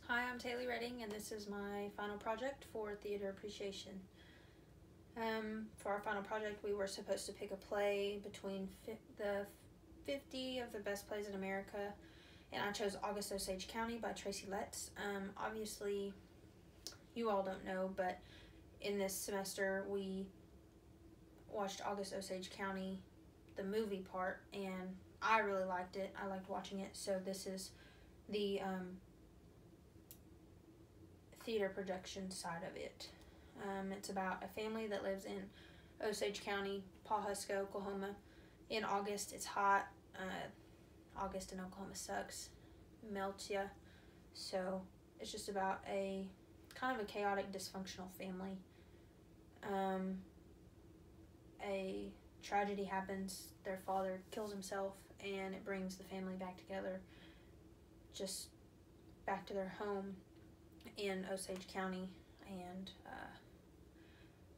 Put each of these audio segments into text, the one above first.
Hi, I'm Taylor Redding, and this is my final project for Theater Appreciation. For our final project, we were supposed to pick a play between the 50 of the best plays in America, and I chose August Osage County by TRACY. Obviously, you all don't know, but in this semester, we watched August Osage County, the movie part, and I really liked it. I liked watching it, so this is the theater production side of it. It's about a family that lives in Osage County, Pawhuska, Oklahoma. In August, it's hot. August in Oklahoma sucks, melts ya. So it's just about a kind of a chaotic, dysfunctional family. A tragedy happens. Their father kills himself, and it brings the family back together, just back to their home in Osage County. And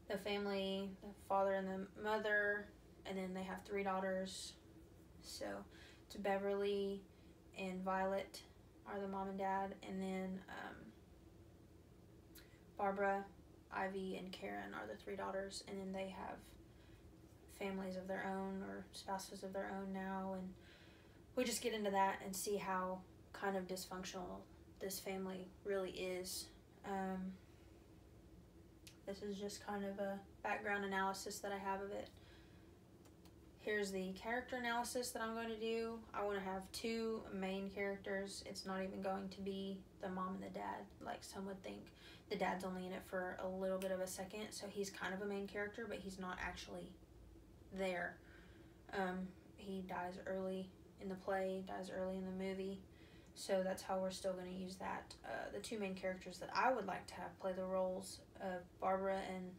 the family, the father and the mother, and then they have 3 daughters. So it's Beverly and Violet are the mom and dad, and then Barbara, Ivy, and Karen are the 3 daughters, and then they have families of their own or spouses of their own now, and we just get into that and see how kind of dysfunctional this family really is. This is just kind of a background analysis that I have of it. Here's the character analysis that I'm going to do. I want to have 2 main characters. It's not even going to be the mom and the dad, like some would think. The dad's only in it for a little bit of a second, so he's kind of a main character, but he's not actually there. He dies early in the play, dies early in the movie, so that's how we're still going to use that. The 2 main characters that I would like to have play the roles of Barbara and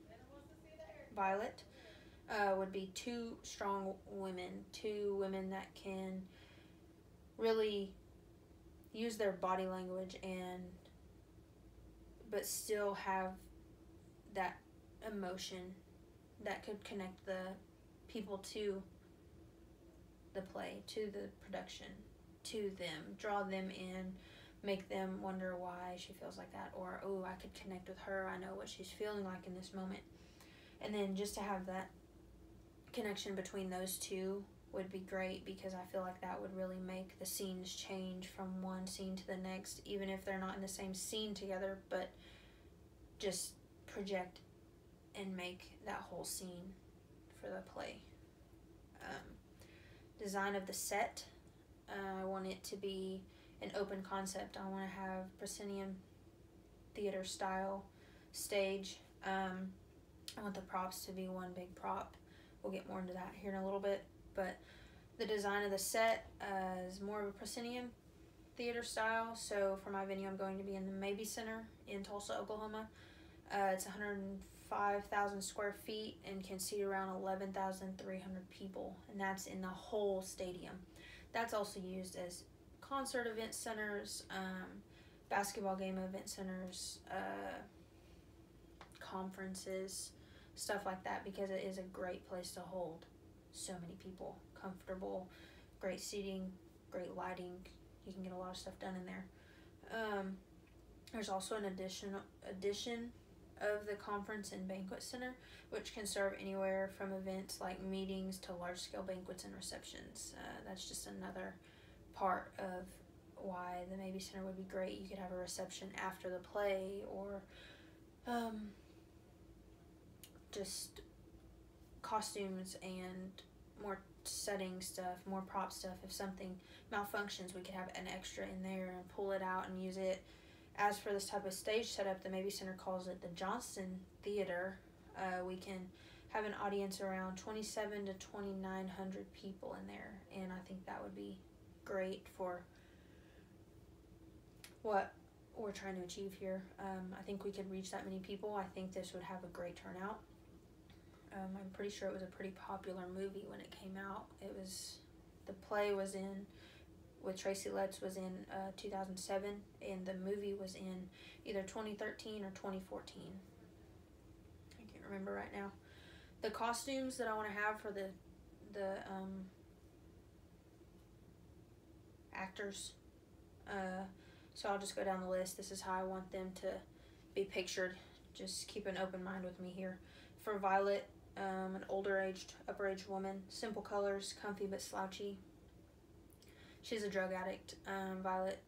Violet would be 2 strong women, 2 women that can really use their body language but still have that emotion that could connect the people to the play, to the production, to them, draw them in, make them wonder why she feels like that, or, oh, I could connect with her, I know what she's feeling like in this moment. And then just to have that connection between those 2 would be great, because I feel like that would really make the scenes change from one scene to the next, even if they're not in the same scene together, but just project and make that whole scene for the play. Design of the set, I want it to be an open concept. I want to have proscenium theater style stage. I want the props to be one big prop. We'll get more into that here in a little bit, but the design of the set is more of a proscenium theater style. So for my venue, I'm going to be in the Mabee Center in Tulsa, Oklahoma. It's 105,000 square feet and can seat around 11,300 people, and that's in the whole stadium. That's also used as concert event centers, basketball game event centers, conferences, stuff like that, because it is a great place to hold so many people. Comfortable, great seating, great lighting. You can get a lot of stuff done in there. There's also an addition of the conference and banquet center, which can serve anywhere from events like meetings to large-scale banquets and receptions. That's just another part of why the Mabee Center would be great. You could have a reception after the play, or just costumes and more setting stuff, more prop stuff. If something malfunctions, we could have an extra in there and pull it out and use it. As for this type of stage setup, the Mabee Center calls it the Johnston Theater. We can have an audience around 2,700 to 2,900 people in there, and I think that would be great for what we're trying to achieve here. I think we could reach that many people. I think this would have a great turnout. I'm pretty sure it was a pretty popular movie when it came out. The play was in, with TRACY was in 2007, and the movie was in either 2013 or 2014. I can't remember right now. The costumes that I want to have for the actors, So I'll just go down the list. This is how I want them to be pictured. Just keep an open mind with me here. For Violet, an upper-aged woman. Simple colors, comfy but slouchy. She's a drug addict. Violet,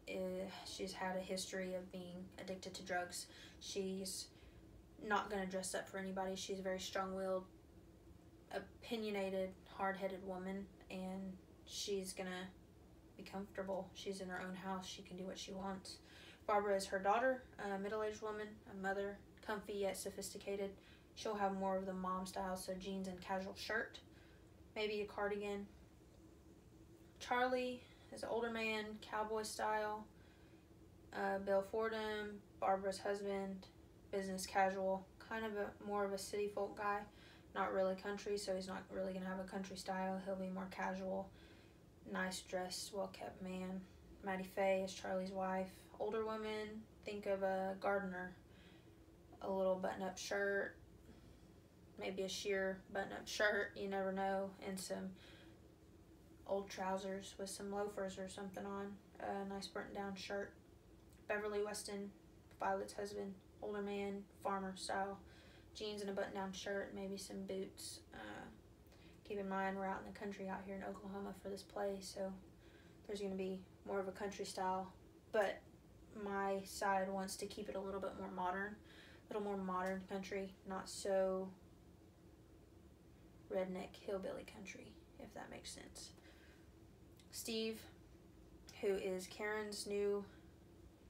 she's had a history of being addicted to drugs. She's not going to dress up for anybody. She's a very strong-willed, opinionated, hard-headed woman, and she's going to be comfortable. She's in her own house. She can do what she wants. Barbara is her daughter, a middle-aged woman, a mother, comfy yet sophisticated. She'll have more of the mom style, so jeans and casual shirt, maybe a cardigan. Charlie is an older man, cowboy style. Bill Fordham, Barbara's husband, business casual, kind of more of a city folk guy, not really country, so he's not really going to have a country style. He'll be more casual, nice dressed, well-kept man. Maddie Faye is Charlie's wife. Older woman, think of a gardener. A little button-up shirt, maybe a sheer button-up shirt, you never know, and some old trousers with some loafers or something on. A nice burnt-down shirt. Beverly Weston, Violet's husband, older man, farmer style. Jeans and a button-down shirt, maybe some boots. Keep in mind we're out in the country out here in Oklahoma for this play, so there's going to be more of a country style, but my side wants to keep it a little bit more modern, a little more modern country, not so redneck hillbilly country, if that makes sense. Steve, who is Karen's new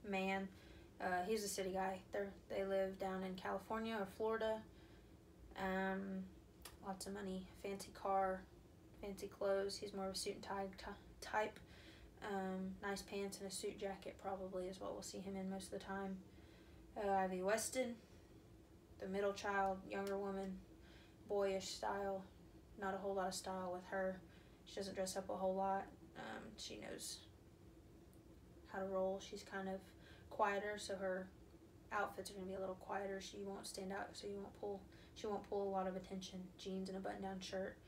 man, he's a city guy. They live down in California or Florida. Lots of money, fancy car, fancy clothes. He's more of a suit and tie type. Nice pants and a suit jacket probably is what we'll see him in most of the time. Ivy Weston, the middle child, younger woman, boyish style. Not a whole lot of style with her. She doesn't dress up a whole lot. She knows how to roll. She's kind of quieter, so her outfits are going to be a little quieter. She won't stand out, so she won't pull a lot of attention. Jeans and a button-down shirt.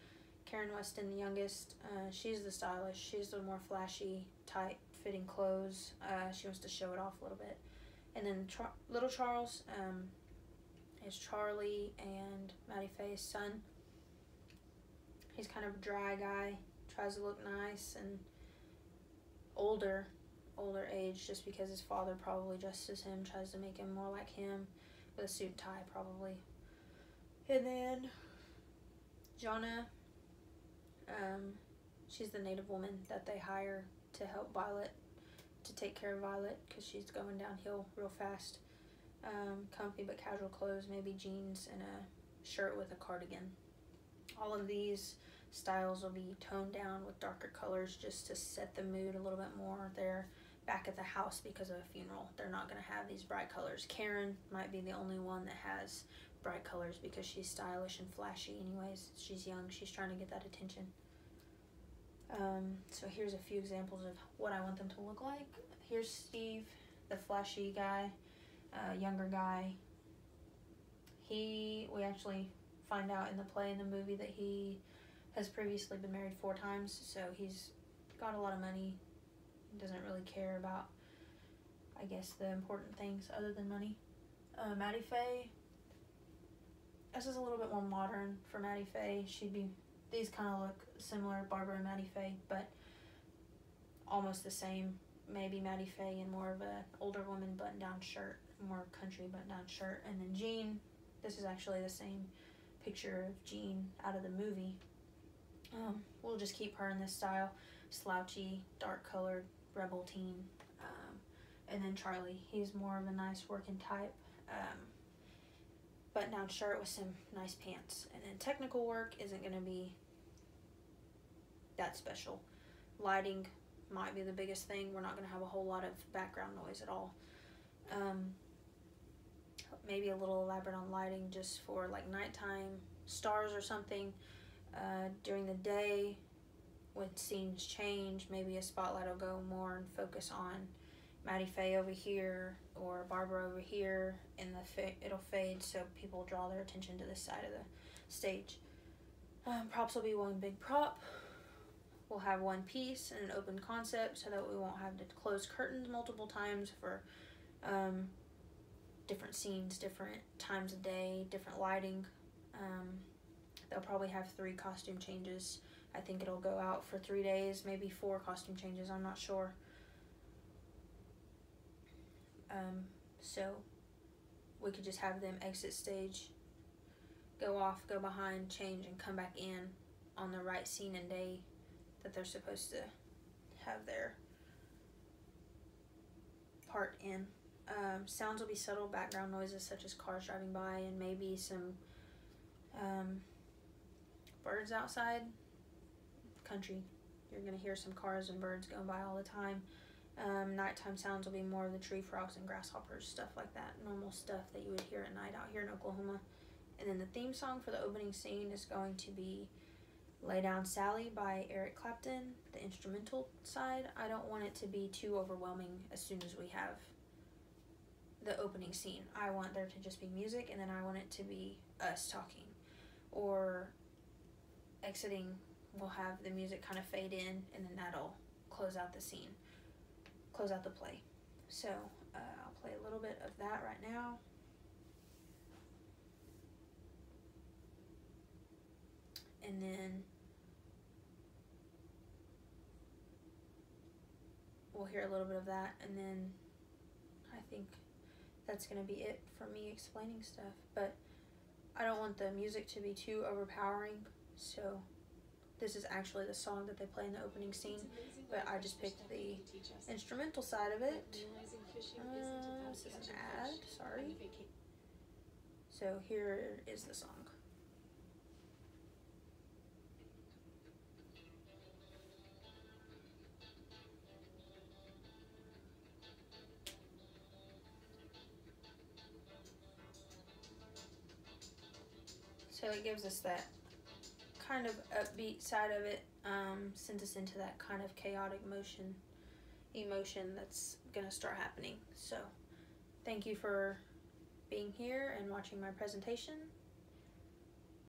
Karen Weston, the youngest, she's the stylish. She's the more flashy, tight-fitting clothes. She wants to show it off a little bit. And then little Charles is Charlie and Maddie Faye's son. He's kind of a dry guy, tries to look nice, and older age, just because his father probably dresses him, tries to make him more like him, with a suit and tie probably. And then Jonna, she's the native woman that they hire to help Violet, to take care of Violet, because she's going downhill real fast. Comfy but casual clothes, maybe jeans and a shirt with a cardigan. All of these styles will be toned down with darker colors just to set the mood a little bit more. They're back at the house because of a funeral. They're not going to have these bright colors. Karen might be the only one that has bright colors because she's stylish and flashy anyways. She's young. She's trying to get that attention. So here's a few examples of what I want them to look like. Here's Steve, the flashy guy, younger guy. We actually find out in the play, in the movie, that he has previously been married 4 times, so he's got a lot of money. He doesn't really care about, I guess, the important things other than money. Maddie Faye, this is a little bit more modern for Maddie Faye. These kind of look similar, Barbara and Maddie Faye, but almost the same. Maybe Maddie Faye in more of an older woman button-down shirt, more country button-down shirt. And then Jean, this is actually the same picture of Jean out of the movie. We'll just keep her in this style, slouchy, dark-colored, rebel teen. And then Charlie, he's more of a nice working type, button-down shirt with some nice pants. And then technical work isn't going to be that special. Lighting might be the biggest thing. We're not going to have a whole lot of background noise at all. Maybe a little elaborate on lighting just for like nighttime stars or something. During the day, when scenes change, maybe a spotlight will go more and focus on Maddie Faye over here or Barbara over here, and it'll fade so people draw their attention to this side of the stage. Props will be one big prop. we'll have one piece and an open concept so that we won't have to close curtains multiple times for different scenes, different times of day, different lighting. They'll probably have 3 costume changes. I think it'll go out for 3 days, maybe 4 costume changes, I'm not sure. So we could just have them exit stage, go off, go behind, change, and come back in on the right scene and day that they're supposed to have their part in. Sounds will be subtle background noises such as cars driving by and maybe some birds outside. Country, you're going to hear some cars and birds going by all the time. Nighttime sounds will be more of the tree frogs and grasshoppers, stuff like that, normal stuff that you would hear at night out here in Oklahoma. And then the theme song for the opening scene is going to be Lay Down Sally by Eric Clapton, the instrumental side. I don't want it to be too overwhelming as soon as we have the opening scene. I want there to just be music, and then I want it to be us talking. Or exiting, we'll have the music kind of fade in, and then that'll close out the scene, close out the play. So I'll play a little bit of that right now. And then we'll hear a little bit of that, and then I think that's going to be it for me explaining stuff. But I don't want the music to be too overpowering, so this is actually the song that they play in the opening scene, but I just picked the instrumental side of it. This is an ad, sorry. So here is the song. So it gives us that kind of upbeat side of it, sends us into that kind of chaotic emotion that's gonna start happening. So thank you for being here and watching my presentation.